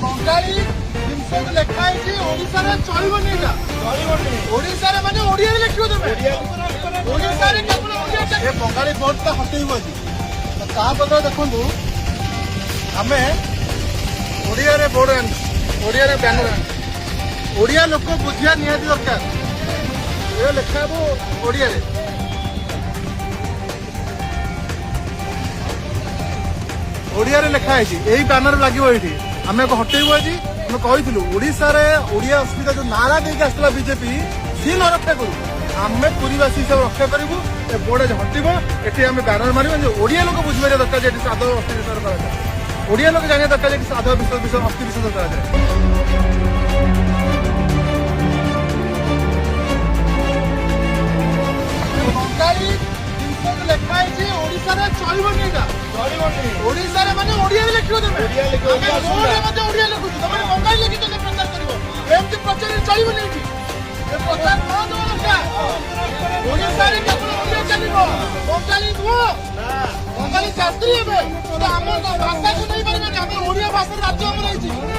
बंगाली जिनस लिखाई ओडिशा चलबनी ओडिशा माने ओडिया लिखियो तमे ओडिशा रे केवल ओडिया ए बंगाली बोर्ड ता हटेइबो जी ता बदल देखंतु आमे ओडिया रे बोर्ड ओडिया रे बैनर ओडिया लोक बुझिया निहाती दरकार ये लिखाबो ओडिया रे ओडिया रे लिखा है यही बैनर लगे ये आम हटेबू आज आम कहूँ ओडिशा रे ओडिया असुविधा जो नारा देके आसला बीजेपी सी न रक्षा करू आम पुरीवासी सब रक्षा करूँ ए बोर्ड हटब ये आम बैनर मार ओडिया लोक बुझे दरकार साधव अस्थि विसर्जन कराए ओडिया लोक जाना दरकार साधव अस्थि विसर्जन कराए बंगाली जिनस लिखाई ओडिशा चलबनी ओडिशा माने ओडिया लिखियो तमे ओडिया लिखुछु तमे बंगाली लिखि तमे प्रचार करिवो एमति प्रचार चलिबो नै ए प्रचार न दो लगा ओडिशा रे केवल ओडिया चलिबो बंगाली दुओ बंगाली शास्त्री हेबे तो हम भाषा को नहीं पारिबे हम ओडिया भाषा राज्य हम रहिछि